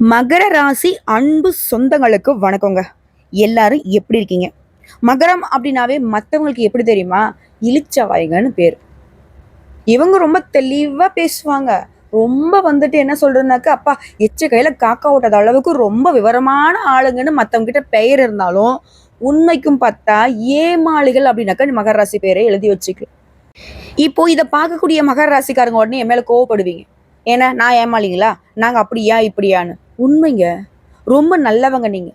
மகர ராசி அன்பு சொந்தங்களுக்கு வணக்கங்க. எல்லாரும் எப்படி இருக்கீங்க? மகரம் அப்படின்னாவே மற்றவங்களுக்கு எப்படி தெரியுமா? இளிச்சவாய்கன்னு பேர். இவங்க ரொம்ப தெளிவா பேசுவாங்க. ரொம்ப வந்துட்டு என்ன சொல்றதுனாக்க, அப்பா எச்ச கையில காக்கா ஓட்டாத அளவுக்கு ரொம்ப விவரமான ஆளுங்கன்னு மற்றவங்க கிட்ட பெயர் இருந்தாலும், உண்மைக்கும் பார்த்தா ஏமாளிகள் அப்படின்னாக்க மகர ராசி பேரை எழுதி வச்சுக்கலாம். இப்போ இதை பார்க்கக்கூடிய மகர ராசிக்காரங்க உடனே என் மேல கோவப்படுவீங்க. ஏன்னா நான் ஏமாளிங்களா, நாங்க அப்படியா இப்படியான்னு. உண்மைங்க. ரொம்ப நல்லவங்க நீங்க.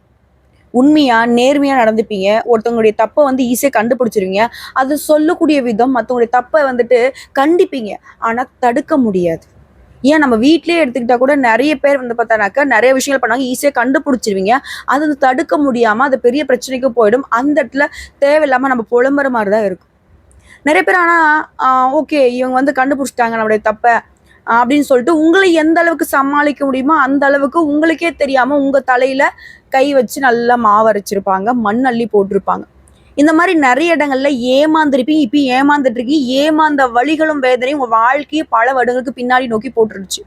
உண்மையா நேர்மையா நடந்துப்பீங்க. ஒருத்தவங்களுடைய தப்பை வந்து ஈஸியா கண்டுபிடிச்சிருவீங்க. அது சொல்லக்கூடிய விதம் மற்றவங்களுடைய தப்பை வந்துட்டு கண்டிப்பீங்க. ஆனா தடுக்க முடியாது. ஏன் நம்ம வீட்லயே எடுத்துக்கிட்டா கூட நிறைய பேர் வந்து பார்த்தானாக்கா நிறைய விஷயங்கள் பண்ணாங்க, ஈஸியா கண்டுபிடிச்சிருவீங்க. அது தடுக்க முடியாம அது பெரிய பிரச்சனைக்கு போயிடும். அந்த இடத்துல தேவையில்லாம நம்ம புலம்புற மாதிரி தான் இருக்கும். நிறைய பேர் ஆனா ஓகே இவங்க வந்து கண்டுபிடிச்சிட்டாங்க நம்மளுடைய தப்ப அப்படின்னு சொல்லிட்டு உங்களை எந்த அளவுக்கு சமாளிக்க முடியுமோ அந்த அளவுக்கு உங்களுக்கே தெரியாம உங்க தலையில கை வச்சு நல்லா மாவரைச்சிருப்பாங்க, மண் அள்ளி போட்டிருப்பாங்க. இந்த மாதிரி நிறைய இடங்கள்ல ஏமாந்துருப்பீங்க. இப்ப ஏமாந்துட்டு இருக்கீங்க. ஏமாந்த வழிகளும் வேதனையும் உங்க வாழ்க்கையை பல வருடங்களுக்கு பின்னாடி நோக்கி போட்டுருச்சு.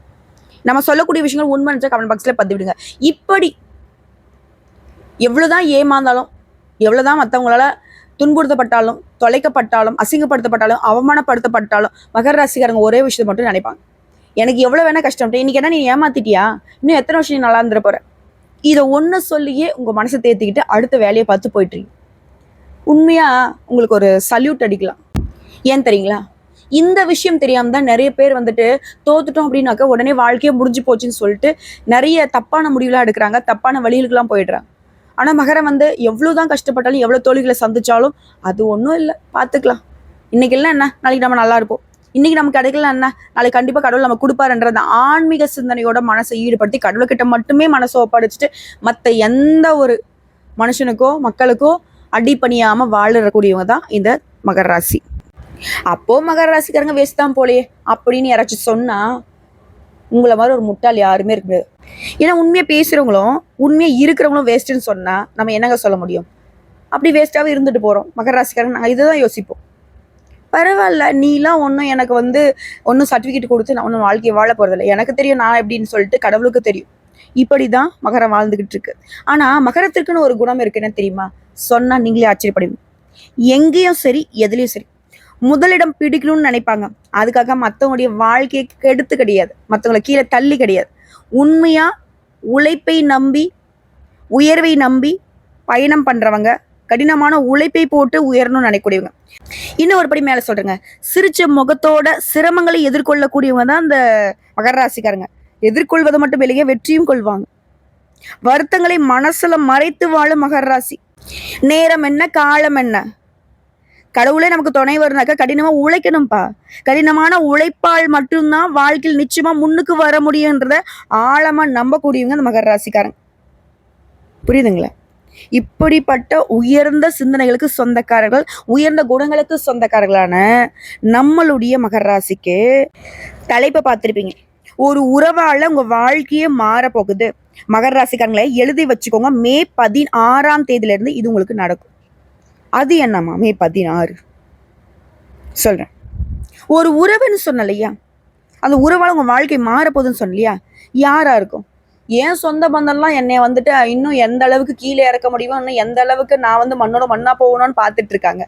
நம்ம சொல்லக்கூடிய விஷயங்கள் உண்மை கமெண்ட் பாக்ஸ்ல பதிவு விடுங்க. இப்படி எவ்வளவுதான் ஏமாந்தாலும், எவ்வளவுதான் மற்றவங்களால துன்புறுத்தப்பட்டாலும், தொலைக்கப்பட்டாலும், அசிங்கப்படுத்தப்பட்டாலும், அவமானப்படுத்தப்பட்டாலும் மகர ராசிக்காரங்க ஒரே விஷயத்தை மட்டும் நினைப்பாங்க. எனக்கு எவ்வளவு வேணா கஷ்டம், இன்னைக்கு என்ன நீ ஏமாத்திட்டியா, இன்னும் எத்தனை வருஷம் நீ நல்லா இருந்துட போற, இதை ஒண்ணு சொல்லியே உங்க மனசை தேத்திக்கிட்டு அடுத்த வேலையை பார்த்து போயிட்டு இருக்கீங்க. உண்மையா உங்களுக்கு ஒரு சல்யூட் அடிக்கலாம். ஏன் தெரியுங்களா? இந்த விஷயம் தெரியாம தான் நிறைய பேர் வந்துட்டு தோத்துட்டோம் அப்படின்னாக்க உடனே வாழ்க்கையே முடிஞ்சு போச்சுன்னு சொல்லிட்டு நிறைய தப்பான முடிவுலாம் எடுக்கிறாங்க, தப்பான வழிகளுக்கெல்லாம் போயிடுறாங்க. ஆனா மகரம் வந்து எவ்வளவுதான் கஷ்டப்பட்டாலும், எவ்வளவு தோல்விகளை சந்திச்சாலும் அது ஒன்றும் இல்லை, பார்த்துக்கலாம். இன்னைக்கு இல்லை என்ன, நாளைக்கு நம்ம நல்லா இருப்போம். இன்னைக்கு நமக்கு கிடைக்கல என்ன, நாளைக்கு கண்டிப்பா கடவுள் நம்ம கொடுப்பாருன்றத ஆன்மீக சிந்தனையோட மனசை ஈடுபடுத்தி கடவுள்கிட்ட மட்டுமே மனசை ஒப்படைச்சிட்டு மற்ற எந்த ஒரு மனுஷனுக்கோ மக்களுக்கோ அடிப்பணியாம வாழக்கூடியவங்க தான் இந்த மகர ராசி. அப்போ மகர ராசிக்காரங்க வேஸ்ட் தான் போலையே அப்படின்னு யாராச்சும் சொன்னா உங்களை மாதிரி ஒரு முட்டாள் யாருமே இருக்க முடியாது. ஏன்னா உண்மையா பேசுறவங்களும் உண்மையா இருக்கிறவங்களும் வேஸ்ட்ன்னு சொன்னா நம்ம என்னங்க சொல்ல முடியும்? அப்படி வேஸ்டாவே இருந்துட்டு போறோம் மகர ராசிக்காரங்க. நாங்கள் இதுதான் யோசிப்போம். பரவாயில்ல, நீலாம் ஒன்றும் எனக்கு வந்து ஒன்றும் சர்டிஃபிகேட் கொடுத்து நான் ஒன்றும் வாழ்க்கையை வாழ போறதில்லை, எனக்கு தெரியும் நான் எப்படின்னு சொல்லிட்டு கடவுளுக்கு தெரியும். இப்படிதான் மகரம் வாழ்ந்துகிட்டு இருக்கு. ஆனா மகரத்திற்குன்னு ஒரு குணம் இருக்கு, என்ன தெரியுமா? சொன்னா நீங்களே ஆச்சரியப்படுவீங்க. எங்கேயும் சரி எதுலயும் சரி முதலிடம் பிடிக்கணும்னு நினைப்பாங்க. அதுக்காக மற்றவங்களுடைய வாழ்க்கையை கெடுத்து கிடையாது, மற்றவங்களை கீழே தள்ளி கிடையாது. உண்மையா உழைப்பை நம்பி உயர்வை நம்பி பயணம் பண்றவங்க, கடினமான உழைப்பை போட்டு உயரணும்னு நினைக்கக்கூடியவங்க. இன்னும் ஒரு படி மேல சொல்றேங்க, சிரிச்ச முகத்தோட சிரமங்களை எதிர்கொள்ளக்கூடியவங்க தான் இந்த மகர ராசிக்காரங்க. எதிர்கொள்வது மட்டும் இல்லையே, வெற்றியும் கொள்வாங்க. வருத்தங்களை மனசுல மறைத்து வாழும் மகர ராசி. நேரம் என்ன காலம் என்ன, கடவுளே நமக்கு துணை வருனாக்கா கடினமா உழைக்கணும்ப்பா. கடினமான உழைப்பால் மட்டும்தான் வாழ்க்கையில் நிச்சயமா முன்னுக்கு வர முடியுன்றத ஆழமா நம்பக்கூடியவங்க இந்த மகர ராசிக்காரங்க. புரியுதுங்களா? இப்படிப்பட்ட உயர்ந்த சிந்தனைகளுக்கு சொந்தக்காரர்கள், உயர்ந்த குணங்களுக்கு சொந்தக்காரர்களான நம்மளுடைய மகர ராசிக்கு தலைப்பை பார்த்திருப்பீங்க. ஒரு உறவால உங்க வாழ்க்கையே மாற போகுது. மகர ராசிக்காரங்களை எழுதி வச்சுக்கோங்க. மே 16ஆம் தேதியில இருந்து இது உங்களுக்கு நடக்கும். அது என்னம்மா மே 16? சொல்றேன். ஒரு உறவுன்னு சொன்னலையா, அந்த உறவால உங்க வாழ்க்கை மாறப்போகுதுன்னு சொன்னலையா, யாரா இருக்கும்? ஏன் சொந்த பந்தம்லாம் என்னை வந்துட்டு இன்னும் எந்த அளவுக்கு கீழே இறக்க முடியுமோ, இன்னும் எந்த அளவுக்கு நான் வந்து மண்ணோட மண்ணா போகணும்னு பார்த்துட்டு இருக்காங்க.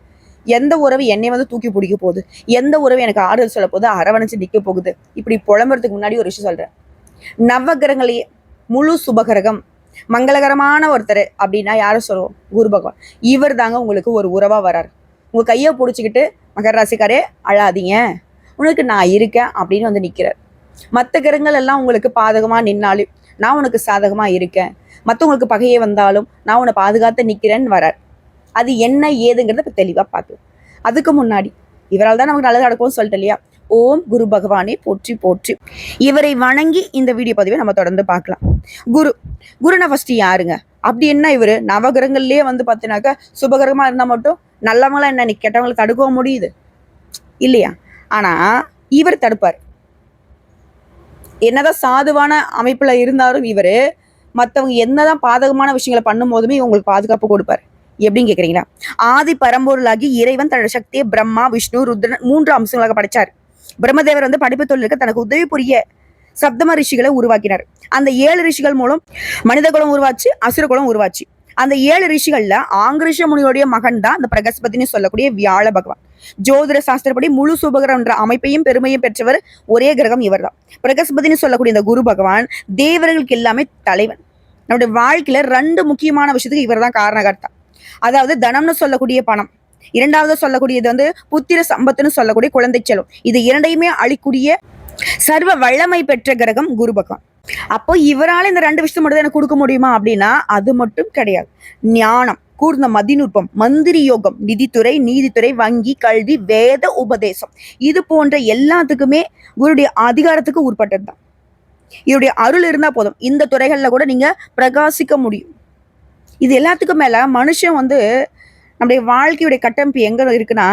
எந்த உறவு என்னை வந்து தூக்கி பிடிக்க போகுது, எந்த உறவு எனக்கு ஆறுதல் சொல்ல போகுது, அரவணைச்சு நிற்க போகுது, இப்படி புலம்புறதுக்கு முன்னாடி ஒரு விஷயம் சொல்றேன். நவகிரகங்களையே முழு சுபகிரகம் மங்களகரமான ஒருத்தர் அப்படின்னா யாரும் சொல்லுவோம்? குரு பகவான். இவர் தாங்க உங்களுக்கு ஒரு உறவா வராரு. உங்க கையை பிடிச்சிக்கிட்டு மகர ராசிக்காரே அழாதீங்க, உனக்கு நான் இருக்கேன் அப்படின்னு வந்து நிற்கிறார். மற்ற கிரகங்கள் எல்லாம் உங்களுக்கு பாதகமா நின்னாலும் நான் உனக்கு சாதகமா இருக்கேன், மற்றவங்களுக்கு பகையே வந்தாலும் நான் உன்னை பாதுகாத்து நிற்கிறேன்னு வரார். அது என்ன ஏதுங்கிறத இப்போ தெளிவா பார்க்கலாம். அதுக்கு முன்னாடி இவரால் தான் நமக்கு நல்லது நடக்கும்னு சொல்லிட்டு இல்லையா, ஓம் குரு பகவானே போற்றி போற்றி. இவரை வணங்கி இந்த வீடியோ பதிவை நம்ம தொடர்ந்து பார்க்கலாம். குருனா ஃபர்ஸ்ட் யாருங்க? அப்படி என்ன இவரு நவகிரகங்கள்லயே வந்து பார்த்தீங்கன்னாக்கா சுபகிரகமா இருந்தா மட்டும் நல்லவங்களா என்ன கெட்டவங்களை தடுக்க முடியுது இல்லையா? ஆனா இவர் தடுப்பார். என்னதான் சாதுவான அமைப்புல இருந்தாலும் இவரு மற்றவங்க என்னதான் பாதகமான விஷயங்களை பண்ணும் போதுமே இவங்களுக்கு பாதுகாப்பு கொடுப்பாரு. எப்படின்னு கேக்குறீங்களா? ஆதி பரம்பொருளாகி இறைவன் தன்னோட சக்தியை பிரம்மா விஷ்ணு ருத்ரன் 3 அம்சங்களாக படைச்சார். பிரம்மதேவர் வந்து படிப்பு தொழிலுக்கு தனக்கு உதவி புரிய சப்தம ரிஷிகளை உருவாக்கினார். அந்த 7 ரிஷிகள் மூலம் மனித குலம் உருவாச்சு, அசுர குலம் உருவாச்சு. அந்த 7 ரிஷிகள்ல ஆங்கிரிஷ முனியோடைய மகன் தான் இந்த பிரகஸ்பதினு சொல்லக்கூடிய வியாழ பகவான். ஜோதிட சாஸ்திரப்படி முழு சுபகிரகம் என்ற அமைப்பையும் பெருமையும் பெற்றவர் ஒரே கிரகம் இவர் தான். பிரகஸ்பதினு சொல்லக்கூடிய இந்த குரு பகவான் தேவர்களுக்கு எல்லாமே தலைவன். நம்முடைய வாழ்க்கையில 2 முக்கியமான விஷயத்துக்கு இவர் தான் காரணகர்த்தா. அதாவது தனம்னு சொல்லக்கூடிய பணம், இரண்டாவது சொல்லக்கூடியது வந்து புத்திர சம்பத்துன்னு சொல்லக்கூடிய குழந்தை செல்வம். இது இரண்டையுமே அளிக்கூடிய சர்வ வல்லமை பெற்ற கிரகம் குரு பகவான். அப்போ இவரால் இந்த 2 விஷயத்தை மட்டும் எனக்கு கொடுக்க முடியுமா அப்படின்னா அது மட்டும் கிடையாது. ஞானம், கூர்ந்த மதிநுட்பம், மந்திரி யோகம், நிதித்துறை, நீதித்துறை, வங்கி, கல்வி, வேத உபதேசம், இது போன்ற எல்லாத்துக்குமே குருடைய அதிகாரத்துக்கு உட்பட்டது தான். இவருடைய அருள் இருந்தா போதும், இந்த துறைகள்ல கூட நீங்க பிரகாசிக்க முடியும். இது எல்லாத்துக்கும் மேல மனுஷன் வந்து நம்முடைய வாழ்க்கையுடைய கட்டமைப்பு எங்க இருக்குன்னா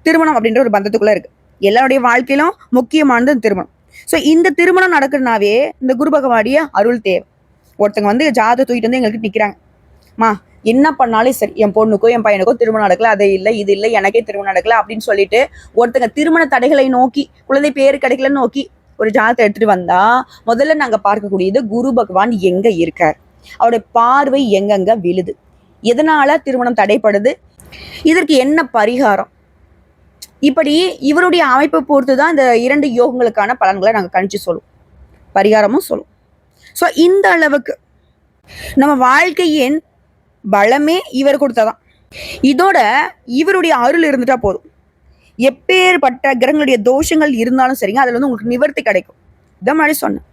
திருமணம் அப்படின்ற ஒரு பந்தத்துக்குள்ள இருக்கு. எல்லாருடைய வாழ்க்கையிலும் முக்கியமானது திருமணம். ஸோ இந்த திருமணம் நடக்குதுனாவே இந்த குரு பகவானுடைய அருள் தேவை. ஒருத்தங்க வந்து ஜாதகம் தூக்கிட்டு வந்து எங்களுக்கு நிற்கிறாங்கம்மா, என்ன பண்ணாலும் சரி என் பொண்ணுக்கோ என் பையனுக்கோ திருமணம் நடக்கல, அது இல்லை இது இல்லை, எனக்கே திருமணம் நடக்கல அப்படின்னு சொல்லிட்டு ஒருத்தங்க திருமண தடைகளை நோக்கி, குழந்தை பேர் கிடைக்கலன்னு நோக்கி ஒரு ஜாதகத்தை எடுத்துட்டு வந்தா முதல்ல நாங்க பார்க்கக்கூடியது குரு பகவான் எங்க இருக்கார், அவருடைய பார்வை எங்கெங்க விழுது, எதனால திருமணம் தடைப்படுது, இதற்கு என்ன பரிகாரம், இப்படி இவருடைய அமைப்பை பொறுத்து தான் இந்த 2 யோகங்களுக்கான பலன்களை நாங்கள் கணிச்சு சொல்லுவோம், பரிகாரமும் சொல்லுவோம். ஸோ இந்த அளவுக்கு நம்ம வாழ்க்கையின் பலமே இவர் கொடுத்தாதான். இதோட இவருடைய அருள் இருந்துட்டா போதும், எப்பேற்பட்ட கிரகங்களுடைய தோஷங்கள் இருந்தாலும் சரிங்க, அதுல வந்து உங்களுக்கு நிவர்த்தி கிடைக்கும். இதான் மாதிரி சொன்னேன்.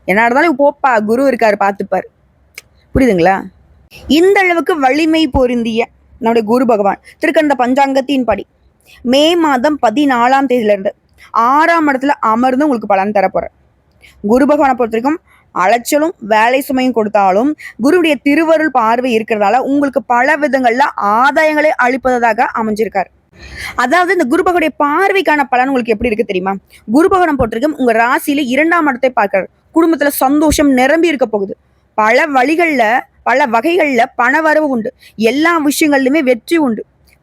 என்ன இருந்தாலும் போப்பா குரு இருக்காரு பார்த்துப்பாரு. புரியுதுங்களா? இந்த அளவுக்கு வலிமை பொருந்திய நம்முடைய குரு பகவான் திருக்கண்ட பஞ்சாங்கத்தின் படி மே மாதம் 14ஆம் தேதியிலிருந்து 6ஆம் இடத்துல அமர்ந்து உங்களுக்கு பலன் தரப்போற. குரு பகவானை பொறுத்த வரைக்கும் அலைச்சலும் வேலை சுமையும் கொடுத்தாலும் குருவுடைய திருவருள் பார்வை இருக்கிறதால உங்களுக்கு பல விதங்கள்ல ஆதாயங்களை அளிப்பதாக அமைஞ்சிருக்காரு. அதாவது இந்த குரு பகவானுடைய பார்வைக்கான பலன் உங்களுக்கு எப்படி இருக்கு தெரியுமா? குரு பகவானை பொறுத்த வரைக்கும் உங்க ராசியில 2ஆம் இடத்தை பார்க்கிறார். குடும்பத்துல சந்தோஷம் நிரம்பி இருக்க போகுது. பல வழிகள்ல பல வகைகள்ல பண வரவு உண்டு. எல்லா விஷயங்கள்லயுமே வெற்றி உண்டு.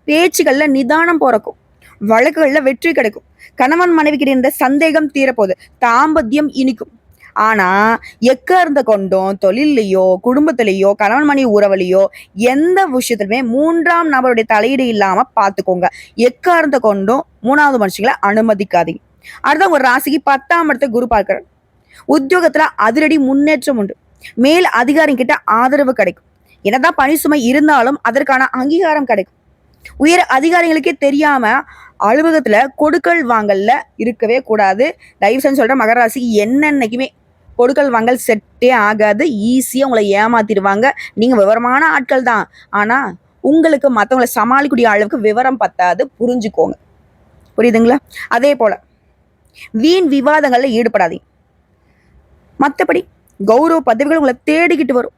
பேச்சுகள்ல நிதானம் பிறக்கும். வழக்குகள்ல வெற்றி கிடைக்கும். கணவன் மனைவிக்கிட்ட இருந்த சந்தேகம் தீரப்போகுது. தாம்பத்தியம் இனிக்கும். ஆனா எக்கார்ந்த கொண்டும் தொழிலையோ குடும்பத்திலேயோ கணவன் மனைவி உறவுலையோ எந்த விஷயத்திலுமே 3ஆம் நபருடைய தலையீடு இல்லாம பாத்துக்கோங்க. எக்கார்ந்த கொண்டும் 3வது மனுஷங்களை அனுமதிக்காதீங்க. அடுத்த ஒரு ராசிக்கு 10ஆம் இடத்தை குரு பார்க்கிறார். உத்தியோகத்துல அதிரடி முன்னேற்றம் உண்டு. மேல் அதிகாரிகிட்ட ஆதரவு கிடைக்கும். என்னதான் பணி சுமை இருந்தாலும் அதற்கான அங்கீகாரம் கிடைக்கும். உயர் அதிகாரிகளுக்கே தெரியாம அலுவலகத்துல கொடுக்கல் வாங்கல்ல இருக்கவே கூடாது. தயவு செஞ்சு சொல்ற மகர ராசிக்கு என்னன்னைக்குமே கொடுக்கல் வாங்கல் செட்டே ஆகாது. ஈஸியா உங்களை ஏமாத்திடுவாங்க. நீங்க விவரமான ஆட்கள் தான், ஆனா உங்களுக்கு மற்றவங்களை சமாளிக்கக்கூடிய அளவுக்கு விவரம் பத்தாது, புரிஞ்சுக்கோங்க. புரியுதுங்களா? அதே போல வீண் விவாதங்கள்ல ஈடுபடாதீங்க. மற்றபடி கௌரவ பதவிகள் உங்களை தேடிக்கிட்டு வரும்.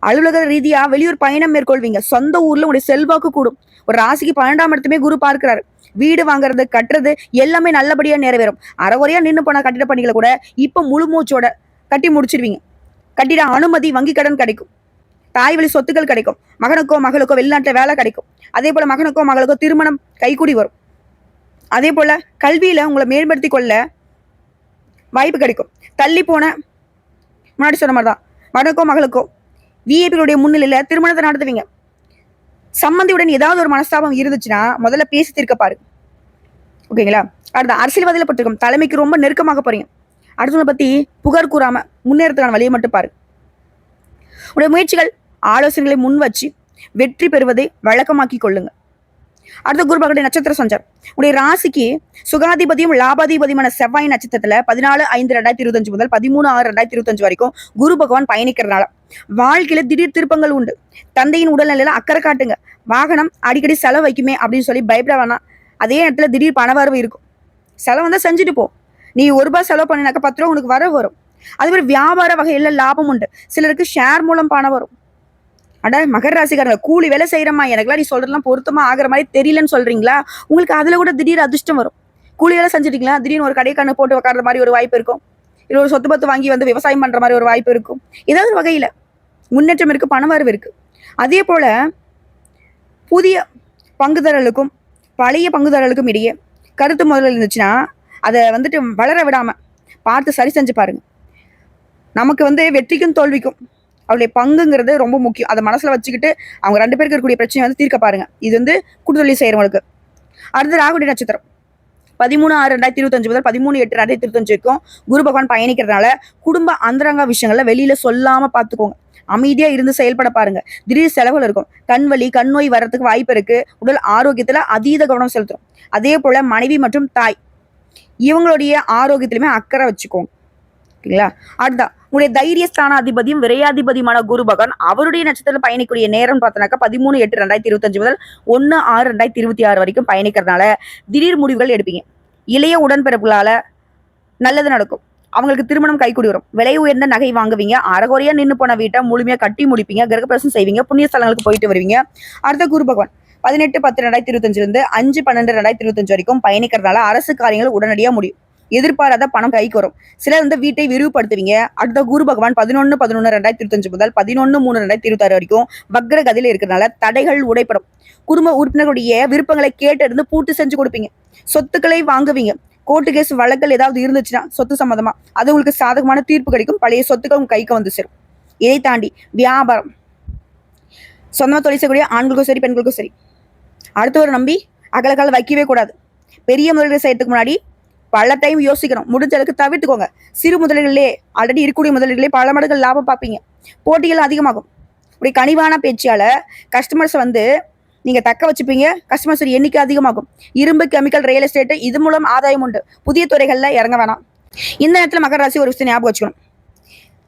அலுவலக ரீதியா வெளியூர் பயணம் மேற்கொள்வீங்க. சொந்த ஊர்ல உங்களுடைய செல்வாக்கு கூடும். ஒரு ராசிக்கு 12ஆம் இடத்துமே குரு பார்க்கிறாரு. வீடு வாங்குறது கட்டுறது எல்லாமே நல்லபடியா நிறைவேறும். அறகுறையா நின்று போன கட்டிட பணிகளை கூட இப்ப முழு மூச்சோட கட்டி முடிச்சிருவீங்க. கட்டிட அனுமதி, வங்கி கடன் கிடைக்கும். தாய் வழி சொத்துக்கள் கிடைக்கும். மகனுக்கோ மகளுக்கோ வெளிநாட்டுல வேலை கிடைக்கும். அதே போல மகனுக்கோ மகளுக்கோ திருமணம் கைகூடி வரும். அதே போல கல்வியில உங்களை மேம்படுத்தி கொள்ள வாய்ப்பு கிடைக்கும். தள்ளி போன முன்னாடி சொன்ன மாதிரிதான் மகனுக்கோ மகளுக்கோ விஐபிகளுடைய முன்னிலையில திருமணத்தை நடத்துவீங்க. சம்பந்தியுடன் ஏதாவது ஒரு மனஸ்தாபம் இருந்துச்சுன்னா முதல்ல பேசி தீர்க்க பாரு. ஓகேங்களா? அடுத்த அரசியல்வாதியில பட்டிருக்கும் தலைமைக்கு ரொம்ப நெருக்கமாக போறீங்க. அடுத்தவங்களை பத்தி புகார் கூறாம முன்னேறதுக்கான வழியை மட்டும் பாரு. உடைய முயற்சிகள் ஆலோசனைகளை முன் வச்சு வெற்றி பெறுவதை வழக்கமாக்கி கொள்ளுங்க. அடுத்த குரு பகவானுடைய நட்சத்திர சஞ்சாரம் உடைய ராசிக்கு சுகாதிபதியும் லாபாதிபதியுமான செவ்வாய் நட்சத்திரத்துல 14/5/2025 முதல் 13/6/2025 வரைக்கும் குரு பகவான் பயணிக்கிறதுனால வாழ்க்கையில திடீர் திருப்பங்கள் உண்டு. தந்தையின் உடல்நிலையில அக்கறை காட்டுங்க. வாகனம் அடிக்கடி செலவு வைக்குமே அப்படின்னு சொல்லி பயப்பட வேணாம். அதே நேரத்துல திடீர் பண வரவு இருக்கும். செலவு வந்தா செஞ்சுட்டு போ. நீ ₹1 செலவு பண்ணினாக்க 10 ரூபா உனக்கு வரும். அதே மாதிரி வியாபார வகையில லாபம் உண்டு. சிலருக்கு ஷேர் மூலம் பணம் வரும். அட மகர ராசிக்காரங்க, கூலி வேலை செய்யறமா, எனக்குலாம் நீ சொல்றதுலாம் பொருத்தமா ஆகிற மாதிரி தெரியலன்னு சொல்றீங்களா? உங்களுக்கு அதுல கூட திடீர் அதிர்ஷ்டம் வரும். கூலி வேலை செஞ்சுட்டீங்களா, திடீர்னு ஒரு கடை கண்ணு போட்டு உட்கார்ற மாதிரி ஒரு வாய்ப்பு இருக்கும். இல்லை ஒரு சொத்து பத்து வாங்கி வந்து விவசாயம் பண்ற மாதிரி ஒரு வாய்ப்பு இருக்கும். ஏதாவது வகையில முன்னேற்றம் இருக்கு, பணவரவு இருக்கு. அதே போல புதிய பங்குதாரர்களுக்கும் பழைய பங்குதாரர்களுக்கும் இடையே கருத்து முதல்ல இருந்துச்சுன்னா அதை வந்துட்டு வளர விடாம பார்த்து சரி செஞ்சு பாருங்க. நமக்கு வந்து வெற்றிக்கும் தோல்விக்கும் அவருடைய பங்குங்கிறது ரொம்ப முக்கியம். அதை மனசுல வச்சுக்கிட்டு அவங்க 2 பேருக்கு இருக்கக்கூடிய பிரச்சனை வந்து தீர்க்க பாருங்க. இது வந்து கூட்டுத்தொழில் செய்யறவங்களுக்கு. அடுத்து ராகுடைய நட்சத்திரம் 13/6/2025 முதல் 13/8/2025 வரைக்கும் குரு பகவான் பயணிக்கிறதுனால குடும்ப அந்தரங்க விஷயங்கள்ல வெளியில சொல்லாம பாத்துக்கோங்க. அமைதியா இருந்து செயல்பட பாருங்க. திடீர் செலவுகள் இருக்கும். கண் வலி, கண் நோய் வர்றதுக்கு வாய்ப்பு இருக்கு. உடல் ஆரோக்கியத்துல அதீத கவனம் செலுத்தணும். அதே போல மனைவி மற்றும் தாய் இவங்களுடைய ஆரோக்கியத்திலுமே அக்கறை வச்சுக்கோங்க. ஓகேங்களா? அடுத்தா உங்களுடைய தைரிய ஸ்தானாதிபதியும் விரையாதிபதியுமான குரு பகவான் அவருடைய நட்சத்திரத்தில் பயணிக்கூடிய நேரம் பார்த்தோன்னாக்கா 13/8/2025 முதல் 1/6/2026 வரைக்கும் பயணிக்கிறதுனால திடீர் முடிவுகள் எடுப்பீங்க. இளைய உடன்பிறப்புகளால நல்லது நடக்கும். அவங்களுக்கு திருமணம் கைக்கூடி வரும். விலை உயர்ந்த நகை வாங்குவீங்க. அறகுறையா நின்று போன வீட்டை முழுமையா கட்டி முடிப்பீங்க. கிரகப்பிரவேசம் செய்வீங்க. புண்ணிய ஸ்தலங்களுக்கு போயிட்டு வருவீங்க. அடுத்த குரு பகவான் 18/10/2025 இருந்து 5/12/2025 வரைக்கும் பயணிக்கிறதுனால அரசு காரியங்கள் உடனடியாக முடியும். எதிர்பாராத பணம் கைக்கு வரும். சிலர் வந்து வீட்டை விரிவுபடுத்துவீங்க. அடுத்த குரு பகவான் 11/11/2025 முதல் 11/3/2026 வரைக்கும் வக்ர கதியில இருக்கிறதுனால தடைகள் உடைப்படும். குடும்ப உறுப்பினர்களுடைய விருப்பங்களை கேட்டறிந்து பூட்டு செஞ்சு கொடுப்பீங்க. சொத்துக்களை வாங்குவீங்க. கோர்ட்டு கேஸ் வழக்கல் ஏதாவது இருந்துச்சுன்னா சொத்து சம்பந்தமா அது உங்களுக்கு சாதகமான தீர்ப்பு கிடைக்கும். பழைய சொத்துக்கள் உங்க கைக்கு வந்து சேரும். இதை தாண்டி வியாபாரம், சொந்தமா தொழில் செய்யக்கூடிய ஆண்களுக்கும் சரி பெண்களுக்கும் சரி அடுத்தவரை நம்பி அகலக்கால வைக்கவே கூடாது. பெரிய முதலீடு செய்யறதுக்கு முன்னாடி பல டைம் யோசிக்கணும். முடிஞ்ச அளவுக்கு தவிர்த்துக்கோங்க. சிறு முதலீடுகளே ஆல்ரெடி இருக்கக்கூடிய முதலீடுகளே பல மடங்கு லாபம் பார்ப்பீங்க. போட்டிகள் அதிகமாகும். இப்படி கனிவான பேச்சியால கஸ்டமர்ஸ் வந்து நீங்க தக்க வச்சுப்பீங்க. கஸ்டமர்ஸ் எண்ணிக்கை அதிகமாகும். இரும்பு, கெமிக்கல், ரியல் எஸ்டேட் இது மூலம் ஆதாயம் உண்டு. புதிய துறைகள்ல இறங்க வேணாம். இந்த நேரத்தில் மகர ராசி ஒரு விஷயம் ஞாபகம் வச்சுக்கணும்.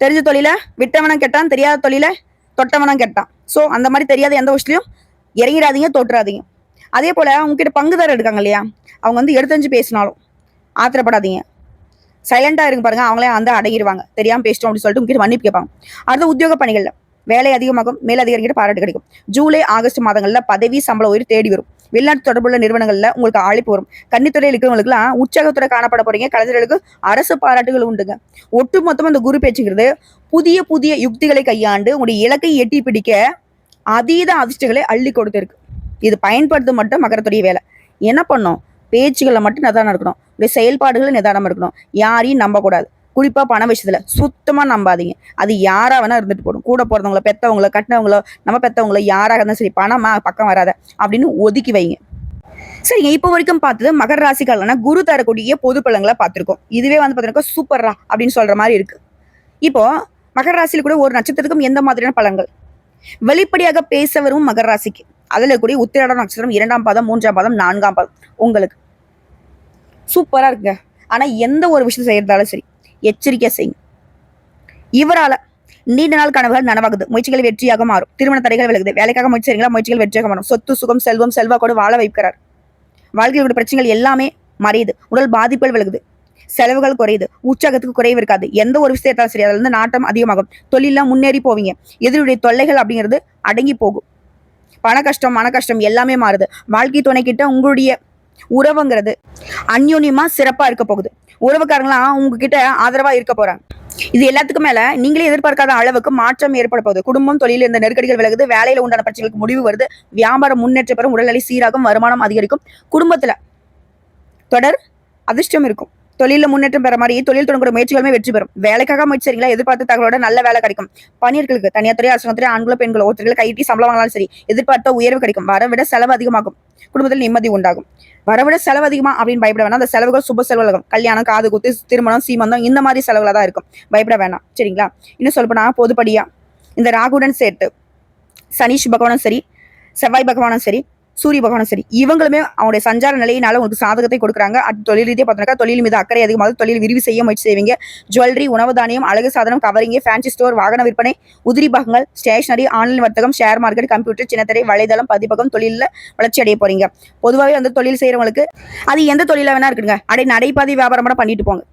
தெரிஞ்ச தொழில விட்டவனம் கெட்டான், தெரியாத தொழில தொட்டவனம் கெட்டான். ஸோ அந்த மாதிரி தெரியாத எந்த விஷயத்தையும் இறங்கிடாதீங்க, தோற்றுறாதீங்க. அதே போல உங்ககிட்ட பங்குதாரர் இருக்காங்க இல்லையா, அவங்க வந்து எடுத்தஞ்சு பேசினாலும் ஆத்திரப்படாதீங்க. சைலண்டா இருங்க பாருங்க. அவங்களே வந்து அடங்கிடுவாங்க. தெரியாம பேசிட்டோம் அப்படின்னு சொல்லிட்டு உங்ககிட்ட மன்னிப்பு கேட்பாங்க. அடுத்த உத்தியோக பணிகள்ல வேலை அதிகமாகும். மேலதிகாரிகிட்ட பாராட்டு கிடைக்கும். ஜூலை ஆகஸ்ட் மாதங்கள்ல பதவி சம்பள உயர்வு தேடி வரும். வெளிநாட்டு தொடர்புள்ள நிறுவனங்கள்ல உங்களுக்கு அழைப்பு வரும். கன்னித்துறையில் இருக்கிறவங்களுக்குலாம் உற்சாகத்துறை காணப்பட போறீங்க. கலைஞர்களுக்கு அரசு பாராட்டுகள் உண்டுங்க. ஒட்டு மொத்தமா இந்த குரு பேச்சுங்கிறது புதிய புதிய யுக்திகளை கையாண்டு உங்களுடைய இலக்கை எட்டி பிடிக்க அதீத அதிர்ஷ்டங்களை அள்ளி கொடுத்திருக்கு. இது பயன்படுத்த மட்டும் மகரத்துடைய வேலை. என்ன பண்ணும்? பேச்சுகளை மட்டும் நிதானம் இருக்கணும். செயல்பாடுகள் நிதானம் இருக்கணும். யாரையும் நம்பக்கூடாது. குறிப்பா பண விஷயத்துல சுத்தமா நம்பாதீங்க. அது யாரா வேணா இருந்துட்டு போடும். கூட போறவங்கள, பெத்தவங்கள, கட்டினவங்களோ, நம்ம பெத்தவங்களோ யாராக இருந்தாலும் சரி, பணமா பக்கம் வராத அப்படின்னு ஒதுக்கி வைங்க. சரிங்க, இப்போ வரைக்கும் பார்த்தது மகர ராசிக்காரனா குரு தரக்கூடிய பொது பலன்களை பார்த்திருக்கோம். இதுவே வந்து பார்த்தீங்கன்னா சூப்பர்ரா அப்படின்னு சொல்ற மாதிரி இருக்கு. இப்போ மகர ராசியில கூட ஒரு நட்சத்திரத்துக்கும் எந்த மாதிரியான பலன்கள்? வெளிப்படையாக பேச வரும் மகர ராசிக்கு அதுல கூடிய உத்திராட நட்சத்திரம் 2ஆம் பாதம், 3ஆம் பாதம், 4ஆம் பாதம் உங்களுக்கு சூப்பரா இருக்குங்க. ஆனா எந்த ஒரு விஷயம் செய்யறதாலும் சரி எச்சரிக்கையா செய்யுங்க. இவரால நீண்ட நாள் கனவுகள் நனவாகுது. முயற்சிகள் வெற்றியாக மாறும். திருமண தடைகள் விலகுது. வேலைக்காக முயற்சி செய்றீங்களா? முயற்சிகள் வெற்றியாக மாறும். சொத்து, சுகம், செல்வம், செல்வாக்கோடு வாழ வைக்கிறார். வாழ்க்கையோட பிரச்சனைகள் எல்லாமே மறையுது. உடல் பாதிப்புகள் விலகுது. செலவுகள் குறையுது. உற்சாகத்துக்கு குறைவு இருக்காது. எந்த ஒரு விஷயத்தாலும் சரி அதுல இருந்து நாட்டம் அதிகமாகும். தொழிலாம் முன்னேறி போவீங்க. எதிரியுடைய தொல்லைகள் அப்படிங்கிறது அடங்கி போகும். பண கஷ்டம், மன கஷ்டம் எல்லாமே மாறுது. வாழ்க்கை துணை கிட்ட உங்களுடைய உறவுங்கிறது அந்யோன்யமா சிறப்பா இருக்க போகுது. உறவுக்காரங்களாம் உங்ககிட்ட ஆதரவா இருக்க போறாங்க. இது எல்லாத்துக்கும் மேல நீங்களே எதிர்பார்க்காத அளவுக்கு மாற்றம் ஏற்பட போகுது. குடும்பம், தொழில் இந்த நெருக்கடிகள் விலகுது. வேலையில உண்டான பிரச்சனைகளுக்கு முடிவு வருது. வியாபாரம் முன்னேற்ற பெறும். உடல்நிலை சீராகும். வருமானம் அதிகரிக்கும். குடும்பத்துல தொடர் அதிர்ஷ்டம் இருக்கும். தொழில முன்னேற்றம் பெற மாதிரி தொழில் தொடங்கக்கூடிய முயற்சிகளுமே வெற்றி பெறும். வேலைக்காக முயற்சி செய்றீங்களா? எதிர்பார்த்த தகவலோட நல்ல வேலை கிடைக்கும். பணியர்களுக்கு தனியார் துறை, அரசாங்க துறை, ஆண்களோ பெண்களோ ஒருத்தர்கள் கைட்டி சம்பளம் வாங்கினாலும் சரி எதிர்பார்த்த உயர்வு கிடைக்கும். வரவிட செலவு அதிகமாகும். குடும்பத்தில் நிம்மதி உண்டாகும். வரவிட செலவு அதிகமா அப்படின்னு பயப்பட வேணாம். அந்த செலவுகள் சுப செலவுகள், கல்யாணம், காது குத்து, திருமணம், சீமந்தம் இந்த மாதிரி செலவுகளா தான் இருக்கும். பயப்பட வேணாம். சரிங்களா? இன்னும் சொல்லப்போனா பொதுப்படியா இந்த ராகுடன் சேர்த்து சனி பகவானும் சரி, செவ்வாய் பகவானும் சரி, சூரிய பகவானும் சரி இவங்களுமே அவங்களுடைய சஞ்சார நிலையினால உங்களுக்கு சாதகத்தை கொடுக்குறாங்க. அது தொழில் ரீதியாக பார்த்தோம்னா தொழில் மீது அக்கறை அதிகமாக தொழில் விரிவு செய்ய முயற்சி செய்வீங்க. ஜுவல்லரி, உணவு தானியம், அழகு சாதனம், கவரிங், ஃபேன்சி ஸ்டோர், வாகன விற்பனை, உதிரி பாகங்கள், ஸ்டேஷனரி, ஆன்லைன் வர்த்தகம், ஷேர் மார்க்கெட், கம்ப்யூட்டர், சின்னத்திரை, வலைதளம், பதிப்பகம் தொழிலில் வளர்ச்சி அடைய போறீங்க. பொதுவாகவே வந்து தொழில் செய்யறவங்களுக்கு அது எந்த தொழிலாக வேணா இருக்குங்க. நடைபாதை வியாபாரம் கூட பண்ணிட்டு போங்க.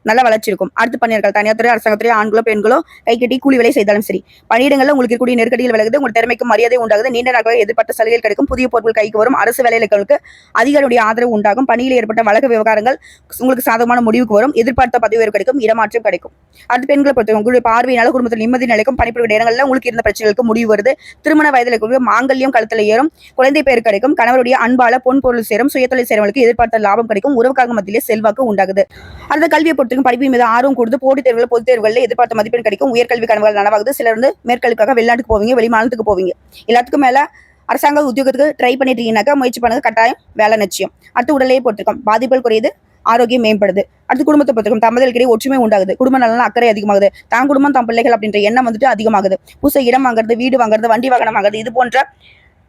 நல்ல வளர்ச்சி இருக்கும். அடுத்து பணியாளர்கள் தனியார் துறை, அரசாங்கத்துறை, ஆண்களோ பெண்களோ கை கட்டி கூலி வேலை செய்தாலும் சரி பணியிடங்களில் உங்களுக்கு இருக்கக்கூடிய நெருக்கடிகள் விலகுது. உங்கள் திறமைக்கும் மரியாதை உண்டாகுது. நீண்ட நாட்களாக எதிர்பார்த்த சலுகைகள் கிடைக்கும். புதிய பொருட்கள் கைக்கு வரும். அரசு வேலைகளுக்கு அதிகாரியுடைய ஆதரவு உண்டாகும். பணியில் ஏற்பட்ட வழக்கு விவகாரங்கள் உங்களுக்கு சாதகமான முடிவுக்கு வரும். எதிர்பார்த்த பதவி உயர்வு கிடைக்கும். இடமாற்றம் கிடைக்கும். அடுத்து பெண்களை பொறுத்த உங்களுடைய பார்வையினால குடும்பத்தில் நிம்மதி நிலைக்கும். பணிபுரிய இடங்களில் உங்களுக்கு இருந்த பிரச்சனைகளுக்கு முடிவு வருது. திருமண வயதில் இருக்கிற மாங்கல்யம் கழுத்தில் ஏறும். குழந்தை பேர் கிடைக்கும். கணவருடைய அன்பால பொன் பொருள் சேரும். சுயத்தொழில் செய்றவங்களுக்கு எதிர்பார்த்த லாபம் கிடைக்கும். உறவுக்காக மத்தியிலே செல்வாக்கு உண்டாகுது. அடுத்த கல்வியை பொறுத்த பொறுத்தவரைக்கும் படிப்பின் மீது ஆர்வம் கொடுத்து போட்டித் தேர்வுகள் பொதுத் தேர்வுகளில் எதிர்பார்த்த மதிப்பெண் கிடைக்கும். உயர்கல்வி கனவுகள் நனவாகுது. சிலர் வந்து மேற்கல்விக்காக வெளிநாட்டுக்கு போவீங்க, வெளி மாநிலத்துக்கு போவீங்க. எல்லாத்துக்கும் மேல அரசாங்க உத்தியோகத்துக்கு ட்ரை பண்ணிட்டு இருக்கீங்கன்னாக்கா முயற்சி பண்ணுங்க, கட்டாயம் வேலை நிச்சயம். அடுத்து உடலையே பொறுத்திருக்கும், பாதிப்புகள் குறையுது, ஆரோக்கியம் மேம்படுது. அடுத்து குடும்பத்தை பொறுத்திருக்கும், தம்பதிகளுக்கிடையே ஒற்றுமை உண்டாகுது, குடும்ப நலன் அக்கறை அதிகமாகுது, தான் குடும்பம் தான் பிள்ளைகள் அப்படின்ற எண்ணம் வந்துட்டு அதிகமாகுது. புதுசா இடம் வாங்குறது, வீடு வாங்குறது, வண்டி வாகனம் வாங்குறது, இது போன்ற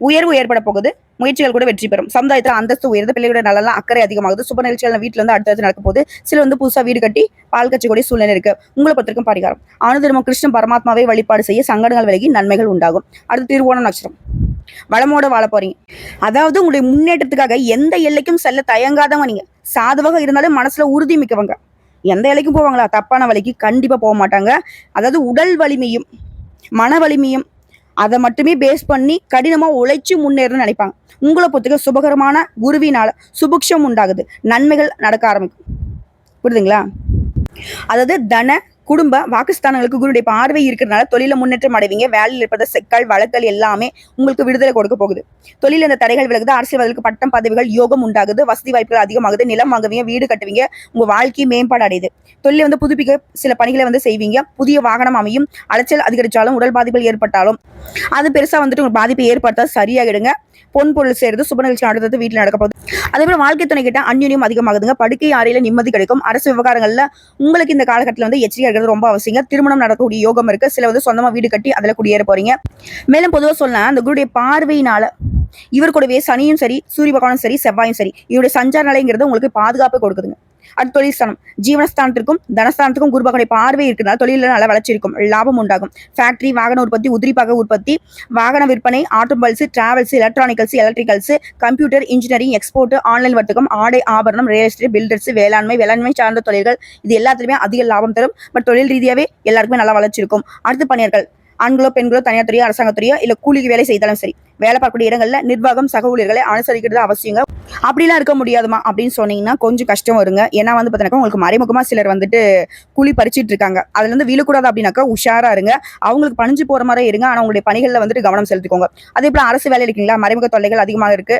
உயர்வு ஏற்பட போகுது. முயற்சிகள் கூட வெற்றி பெறும். சமுதாயத்தில் அந்தஸ்து உயர்ந்து, பிள்ளைகளோட நலன் அக்கறை அதிகமாகுது. சுப நிகழ்ச்சிகள் வீட்டுல வந்து அடுத்தடுத்து நடக்க போகுது. சில வந்து புதுசா வீடு கட்டி பால் கச்சக்கூடிய சூழ்நிலை இருக்கு. உங்களை பொறுத்திருக்கும் பரிகாரம், அனுதினமும் கிருஷ்ண பரமாத்மாவை வழிபாடு செய்ய சங்கடங்கள் விலகி நன்மைகள் உண்டாகும். அடுத்து திருவோணம் நட்சத்திரம், வளமோட வாழ போறீங்க. அதாவது உங்களுடைய முன்னேற்றத்துக்காக எந்த எல்லைக்கும் செல்ல தயங்காதவங்க நீங்க. சாதுவாக இருந்தாலும் மனசுல உறுதி மிக்கவங்க. எந்த எல்லைக்கும் போவாங்களா? தப்பான வழிக்கு கண்டிப்பா போக மாட்டாங்க. அதாவது உடல் வலிமையும் மன வலிமையும் அதை மட்டுமே பேஸ் பண்ணி கடினமா உழைச்சு முன்னேறணும்னு நினைப்பாங்க. உங்களை பொறுத்தவரைக்கும் சுபகரமான குருவினால சுபிக்ஷம் உண்டாகுது, நன்மைகள் நடக்க ஆரம்பிக்கும். புரியுதுங்களா? அதாவது தன குடும்ப வாக்குஸ்தானங்களுக்கு குருடைய பார்வை இருக்கிறதுனால தொழில முன்னேற்றம் அடைவீங்க. வேலையில் இருப்பத செக்கல் வழக்கல் எல்லாமே உங்களுக்கு விடுதலை கொடுக்க போகுது. தொழில் இந்த தடைகள் விலகுது. அரசியல்வாதிகளுக்கு பட்டம் பதவிகள் யோகம் உண்டாகுது. வசதி வாய்ப்புகள் அதிகமாகுது. நிலம் வாங்குவீங்க, வீடு கட்டுவீங்க, உங்க வாழ்க்கை மேம்பாடு அடையுது. தொழிலை வந்து புதுப்பிக்க சில பணிகளை வந்து செய்வீங்க. புதிய வாகனம் அமையும். அலைச்சல் அதிகரிச்சாலும் உடல் பாதிப்புகள் ஏற்பட்டாலும் அது பெருசா வந்துட்டு உங்களுக்கு பாதிப்பை ஏற்படுத்தா சரியாகிடுங்க. பொன் பொருள் சேர்ந்து சுப நிகழ்ச்சி அடுத்தது வீட்டில் நடக்க போகுது. அதே போல வாழ்க்கை துணை கிட்ட அந்யுன்யம் அதிகமாகுதுங்க. படுக்கை அறையில நிம்மதி கிடைக்கும். அரசு விவகாரங்கள்ல உங்களுக்கு இந்த காலகட்டத்தில் வந்து எச்சரிக்கை இருக்கிறது ரொம்ப அவசியம். திருமணம் நடக்கக்கூடிய யோகம் இருக்கு. சில வந்து சொந்தமா வீடு கட்டி அதுல குடியேற போறீங்க. மேலும் பொதுவாக சொன்னா அந்த குருடைய பார்வையினால இவர் கூடவே சனியும் சரி, சூரிய பகவானும் சரி, செவ்வாயும் சரி, இவருடைய சஞ்சார நிலைங்கிறது உங்களுக்கு பாதுகாப்பு கொடுக்குதுங்க. அடுத்த தொழில் ஸ்தானம், ஜீவனஸ்தானத்திற்கும் தனஸ்தானத்துக்கும் குரு பகவானுடைய பார்வை இருக்கிறதுனால தொழில நல்ல வளர்ச்சி இருக்கும், லாபம் உண்டாகும். ஃபேக்டரி, வாகன உற்பத்தி, உதிரிப்பாக உற்பத்தி, வாகன விற்பனை, automobiles, travels, electronicals, electricals, computer, engineering, export, online வர்த்தகம், ஆடை ஆபரணம், ரியல் எஸ்டேட், பில்டர்ஸ், வேளாண்மை சார்ந்த தொழில்கள், இது எல்லாத்துலயுமே அதிக லாபம் தரும். பட் தொழில் ரீதியாவே எல்லாருக்குமே நல்லா வளர்ச்சி இருக்கும். அடுத்து பணியர்கள், ஆண்களோ பெண்களோ, தனியார் துறையோ அரசாங்கத்துறையோ இல்ல கூலிக்கு வேலை செய்தாலும் சரி, வேலை பார்க்கக்கூடிய இடங்கள்ல நிர்வாகம் சக ஊழியர்களை அனுசரிக்கிறது அவசியங்க. அப்படிலாம் இருக்க முடியாதுமா அப்படின்னு சொன்னீங்கன்னா கொஞ்சம் கஷ்டம் வருங்க. ஏன்னா வந்து பார்த்தீங்கன்னா உங்களுக்கு மறைமுகமா சிலர் வந்துட்டு கூலி பறிச்சிட்டு இருக்காங்க. அதுல இருந்து விழக்கூடாது அப்படின்னாக்கா உஷாரா இருங்க. அவங்களுக்கு பணிஞ்சு போற மாதிரி இருங்க. ஆனா உங்களுடைய பணிகள்ல வந்துட்டு கவனம் செலுத்திக்கோங்க. அதே போல அரசு வேலை இருக்கீங்களா, மறைமுக தொல்லைகள் அதிகமாக இருக்கு.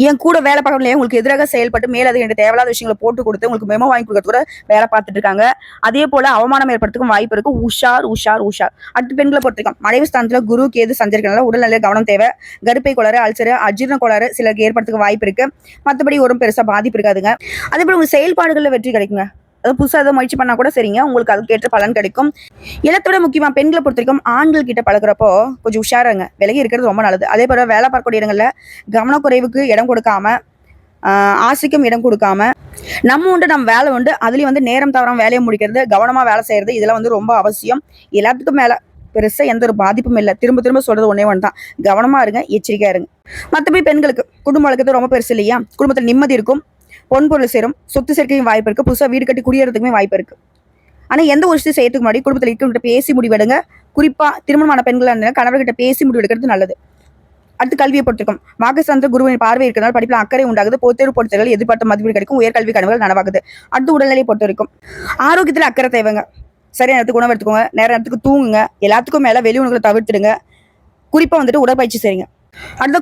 என் கூட வேலை பார்க்கலையே உங்களுக்கு எதிராக செயல்பட்டு மேலதிக தேவையில்லாத விஷயங்களை போட்டு கொடுத்து உங்களுக்கு மெமோ வாங்கி கொடுக்கறது கூட வேலை பார்த்துட்டு இருக்காங்க. அதே போல அவமானம் ஏற்படுறதுக்கும் வாய்ப்பு இருக்கு. உஷார் உஷார் உஷார். அடுத்து பெண்களை பொறுத்திருக்கோம், மறைவு ஸ்தானத்துல குரு கேது சஞ்சரிக்கிறதுனால உடல்நிலை கவனம் தேவை. கருப்பை கோளாறு, அல்சர், அஜீரண கோளாறு சிலருக்கு ஏற்படுறதுக்கு வாய்ப்பு இருக்கு. மற்றபடி ஒரு பெருசா பாதிப்பு இருக்காதுங்க. அதே போல உங்க செயல்பாடுகள்ல வெற்றி கிடைக்குங்க. அது புதுசாக ஏதோ முயற்சி பண்ணா கூட சரிங்க, உங்களுக்கு அதுக்கேற்ற பலன் கிடைக்கும். எல்லாத்தோட முக்கியமா பெண்களை பொறுத்த வரைக்கும் ஆண்கள் கிட்ட பழகுறப்போ கொஞ்சம் உஷாராங்க, விலகி இருக்கிறது ரொம்ப நல்லது. அதே போல வேலை பார்க்கக்கூடிய இடங்கள்ல கவனக்குறைவுக்கு இடம் கொடுக்காம, ஆசைக்கும் இடம் கொடுக்காம, நம்ம உண்டு நம்ம வேலை உண்டு அதுலயும் வந்து நேரம் தவறாம வேலையை முடிக்கிறது, கவனமா வேலை செய்யறது, இதெல்லாம் வந்து ரொம்ப அவசியம். எல்லாத்துக்கும் மேல பெருசா எந்த ஒரு பாதிப்பும் இல்லை. திரும்ப திரும்ப சொல்றது ஒன்னே ஒன்று தான், கவனமா இருங்க, எச்சரிக்கையா இருங்க. மற்றபடி பெண்களுக்கு குடும்ப வழக்கத்தை ரொம்ப பெருசு இல்லையா, குடும்பத்தில் நிம்மதி இருக்கும், பொன் பொருள் சேரும், சொத்து சேர்க்கையும் வாய்ப்பு இருக்கு, புதுசாக வீடு கட்டி குடியேறதுக்குமே வாய்ப்பு இருக்கு. ஆனா எந்த ஒரு விஷயம் செய்யறதுக்கு முன்னாடி குடும்பத்தில் இருக்கிறவங்க பேசி முடிவெடுங்க. குறிப்பா திருமணமான பெண்களா இருந்தா கணவர்கிட்ட பேசி முடிவெடுக்கிறது நல்லது. அடுத்து கல்வியை பொறுத்திருக்கும், வாக்குஸ்தானத்தில் குருவின் பார்வை இருக்கிறதால படிப்பில் அக்கறை உண்டாகுது. பொதுத்தேர்வு போட்டிகள் எதிர்பார்த்த மதிப்பீடு கிடைக்கும். உயர்கல்வி கனவுகள் நனவாகுது. அடுத்து உடல்நிலையை பொறுத்த வரைக்கும் ஆரோக்கியத்தில் அக்கறை தேவைங்க. சரியான நேரத்துக்கு உணவு எடுத்துக்கோங்க, நேர நேரத்துக்கு தூங்குங்க. எல்லாத்துக்கும் மேல வெளி உணவுகளை தவிர்த்துடுங்க. குறிப்பா வந்துட்டு உடற்பயிற்சி செய்யுங்க. அடுத்த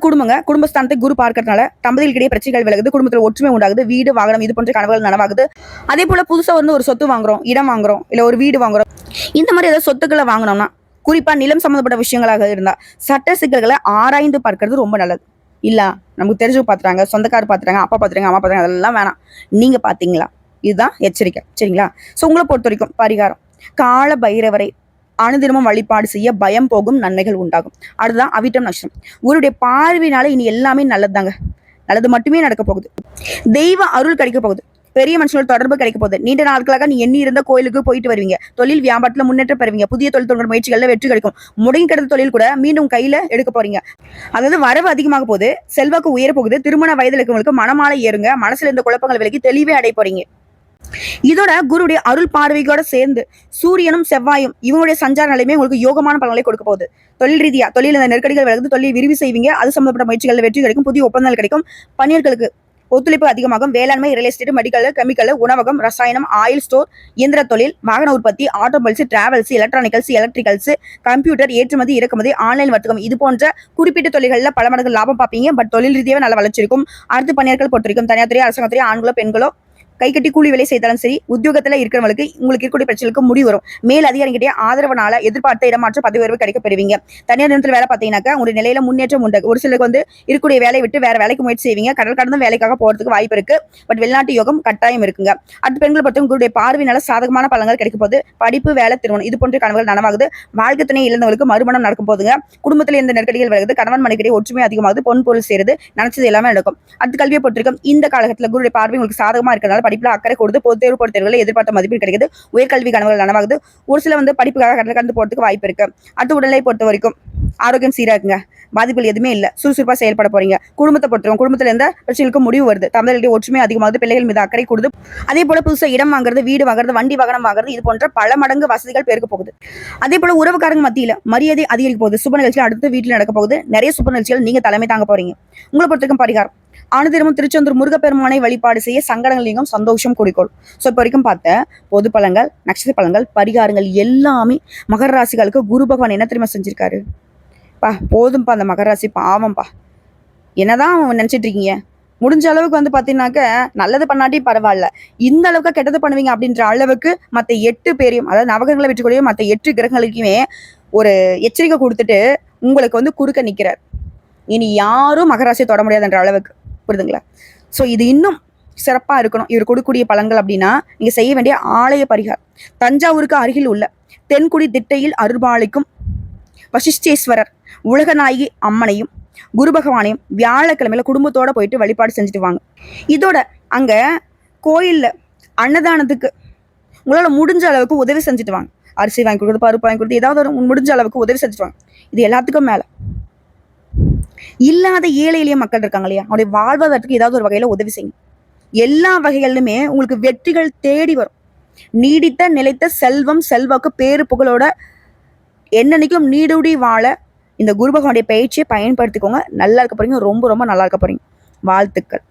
குடும்பஸ்தானத்தை குரு பார்க்கறதுனால தம்பதிகளுக்கிடையே பிரச்சனைகள் விலகுது, குடும்பத்தில் ஒற்றுமை உண்டாகுது, வீடு வாகனம் இது போன்ற கனவுகள் நனவாகுது. அதே போல புதுசா வந்து ஒரு சொத்து வாங்குறோம், இடம் வாங்குறோம், இல்ல ஒரு வீடு வாங்குறோம், இந்த மாதிரி ஏதாவது சொத்துக்களை வாங்கினோம்னா, குறிப்பா நிலம் சம்பந்தப்பட்ட விஷயங்களாக இருந்தா சட்ட சிக்கல்களை ஆராய்ந்து பார்க்கறது ரொம்ப நல்லது. இல்ல நமக்கு தெரிஞ்சவங்க பாத்துறாங்க, சொந்தக்காரர் பாத்துறாங்க, அப்பா பாத்துறாங்க, அம்மா பாத்துறாங்க, அதெல்லாம் வேணாம். நீங்க பாத்தீங்களா, இதுதான் எச்சரிக்கை. சரிங்களா? சோ உங்களை பொறுத்த வரைக்கும் பரிகாரம், கால பைரவரை அனுதினமும் வழிபாடு செய்ய பயம் போகும், நன்மைகள் உண்டாகும். அடுத்ததான் அவிட்டம் நட்சத்திரம், குருடைய பார்வையினால இனி எல்லாமே நல்லதுதாங்க. நல்லது மட்டுமே நடக்க போகுது. தெய்வ அருள் கிடைக்க போகுது. பெரிய மனுஷனோட தொடர்பு கிடைக்க போகுது. நீண்ட நாட்களாக நீ எண்ணி இருந்த கோயிலுக்கு போயிட்டு வருவீங்க. தொழில் வியாபாரத்துல முன்னேற்றம் பெறுவீங்க. புதிய தொழில் தொடர் முயற்சிகள்ல வெற்றி கிடைக்கும். முடங்கி கிடந்த தொழில் கூட மீண்டும் கையில எடுக்க போறீங்க. அதாவது வரவு அதிகமாக போகுது, செல்வாக்கு உயர போகுது. திருமண வயதில் இருக்கவங்களுக்கு மனமாலை ஏறுங்க. மனசுல இருந்த குழப்பங்கள் விலகி தெளிவே அடைய போறீங்க. இதோட குருடைய அருள் பார்வையோட சேர்ந்து சூரியனும் செவ்வாயும் இவங்களுடைய சஞ்சார நிலையுமே உங்களுக்கு யோகமான பலன்களை கொடுக்க போகுது. தொழில் ரீதியா தொழில் இந்த நெருக்கடிகள் விலகுது, தொழில் விரிவு செய்வீங்க. அது சம்பந்தப்பட்ட முயற்சிகள் வெற்றி கிடைக்கும். புதிய ஒப்பந்தங்கள் கிடைக்கும். பணியாளர்களுக்கு ஒத்துழைப்பு அதிகமாகும். வேளாண்மை, ரியல் எஸ்டேட், மெடிக்கல், கெமிக்கல், உணவகம், ரசாயனம், ஆயில் ஸ்டோர், இயந்திர தொழில், வாகன உற்பத்தி, automobiles, travels, electronicals, electricals, computer, ஏற்றுமதி இறக்குமதி, ஆன்லைன் வர்த்தகம், இது போன்ற குறிப்பிட்ட தொழில்களில் பல மடங்கு லாபம் பார்ப்பீங்க. பட் தொழில் ரீதியாக நல்ல வளர்ச்சி இருக்கும். அடுத்து பணியாளர்கள் பொறுத்திருக்கும், தனியார் துறை, அரசாங்கத்துறை, ஆண்களோ பெண்களோ கை கட்டி கூலி வேலை செய்தாலும் சரி, உத்தியோகத்துல இருக்கிறவங்களுக்கு உங்களுக்கு இருக்கக்கூடிய பிரச்சனைகளுக்கு முடிவு வரும். மேல் அதிகாரிகிட்டே ஆதரவனால எதிர்பார்த்த இடமாற்றம், பதவி உயர்வு கிடைக்க பெறுவீங்க. தனியார் நிறுவனத்தில் வேலை பார்த்தீங்கன்னாக்கா உங்களுடைய நிலையில முன்னேற்றம் உண்டு. ஒரு சிலருக்கு வந்து இருக்கக்கூடிய வேலையை விட்டு வேற வேலைக்கு முயற்சி செய்வீங்க. கடல் கடந்த வேலைக்காக போறதுக்கு வாய்ப்பு இருக்கு. பட் வெளிநாட்டு யோகம் கட்டாயம் இருக்குங்க. அடுத்த பெண்களை பொறுத்த உங்களுடைய பார்வையினால சாதகமான பலன்கள் கிடைக்க போது. படிப்பு, வேலை, திருமணம் இது போன்ற கனவுகள் நனவாகுது. வாழ்க்கை துணை இழந்தவங்களுக்கு மறுமணம் நடக்கும் போதுங்க. குடும்பத்தில் இருந்த நெருக்கடிகள் விலகுது. கணவன் மனைவிக்கிடையே ஒற்றுமை அதிகமாகுது. பொன் பொருள் சேருது. நினைச்சது எல்லாமே நடக்கும். அடுத்த கல்வியை பொறுத்திருக்கும் இந்த காலகட்டத்தில் குருடைய பார்வை உங்களுக்கு சாதகமா இருக்கிறதுனால படிப்புல அக்கறை கொடுத்து பொது தேர்வு போன்ற தேர்வுகளை எதிர்பார்த்த மதிப்பீடு கிடைக்குது. உயர்கல்வி கனவுகள் நனவாகுது. ஒரு சில வந்து படிப்புக்காக கடந்து போறதுக்கு வாய்ப்பு இருக்கு. அடுத்த உடலை பொறுத்த வரைக்கும் ஆரோக்கியம் சீரா இருக்குங்க. பாதிப்புகள் எதுவுமே இல்ல. சுறுசுறுப்பா செயல்பட போறீங்க. குடும்பத்தை பொறுத்தவரைக்கும் குடும்பத்துல இருந்த பிரச்சனைகளுக்கு முடிவு வருது. தமிழர்களுடைய ஒற்றுமை அதிகமாகுது. பிள்ளைகள் மீது அக்கறை கொடுது. அதே போல புதுசா இடம் வாங்குறது, வீடு வாங்குறது, வண்டி வாகனம் வாங்குறது இது போன்ற பல மடங்கு வசதிகள் பெருக்க போகுது. அதே போல உறவுக்காரங்க மத்தியில மரியாதை அதிகரிக்க போகுது. சுப நிகழ்ச்சிகள் அடுத்த வீட்டுல நடக்க போகுது. நிறைய சுப நிகழ்ச்சிகள் நீங்க தலைமை தாங்க போறீங்க. உங்களை பொறுத்தவரைக்கும் பரிகாரம் ஆனதிரமும் திருச்செந்தூர் முருகப்பெருமானை வழிபாடு செய்ய சங்கடங்கள் நீங்கும், சந்தோஷம் குறிக்கோள். ஸோ இப்போ வரைக்கும் பார்த்த பொது பலன்கள், நட்சத்திர பலன்கள், பரிகாரங்கள் எல்லாமே மகர ராசிகளுக்கு குரு பகவான் என்ன தெரியுமா செஞ்சிருக்காரு? போதும்பா அந்த மகர ராசி பாவம்பா. என்னதான் நினைச்சிட்டு இருக்கீங்க? முடிஞ்ச அளவுக்கு வந்து பாத்தீங்கன்னாக்க நல்லது பண்ணாட்டி பரவாயில்ல, இந்த அளவுக்கு கெட்டது பண்ணுவீங்க அப்படின்ற அளவுக்கு மற்ற 8 பேரையும், அதாவது நவகிரகங்களை வெற்றிக்கூடிய மற்ற 8 கிரகங்களுக்குமே ஒரு எச்சரிக்கை கொடுத்துட்டு உங்களுக்கு வந்து குறுக்க நிக்கிறார். இனி யாரும் மகராசியை தொட முடியாதுன்ற அளவுக்கு, புரியுதுங்களா? ஸோ இது இன்னும் சிறப்பா இருக்கணும் இவர் கொடுக்கக்கூடிய பலன்கள் அப்படின்னா நீங்க செய்ய வேண்டிய ஆலய பரிகாரம். தஞ்சாவூருக்கு அருகில் உள்ள தென்குடி திட்டையில் அருள்பாலிக்கும் வசிஷ்டேஸ்வரர் உலகநாயகி அம்மனையும் குரு பகவானையும் வியாழக்கிழமையில குடும்பத்தோட போயிட்டு வழிபாடு செஞ்சுட்டு வாங்க. இதோட அங்க கோயில்ல அன்னதானத்துக்கு உங்களால முடிஞ்ச அளவுக்கு உதவி செஞ்சுட்டு வாங்க. அரிசி வாங்கி கொடுக்குறது, பருப்பு வாங்கி கொடுத்து, ஏதாவது ஒரு முடிஞ்ச அளவுக்கு உதவி செஞ்சுட்டு வாங்க. இது எல்லாத்துக்கும் மேல இல்லாத ஏழை எளிய மக்கள் இருக்காங்க இல்லையா, அவருடைய வாழ்வாதாரத்துக்கு ஏதாவது ஒரு வகையில உதவி செய்யும். எல்லா வகைகளிலுமே உங்களுக்கு வெற்றிகள் தேடி வரும். நீடித்த நிலைத்த செல்வம், செல்வாக்கு, பேரு புகழோட என்னன்னைக்கும் நீடுடி வாழ இந்த குரு பகவானுடைய பயிற்சியை பயன்படுத்திக்கோங்க. நல்லா இருக்க போறீங்க. ரொம்ப ரொம்ப நல்லா இருக்க போறீங்க. வாழ்த்துக்கள்.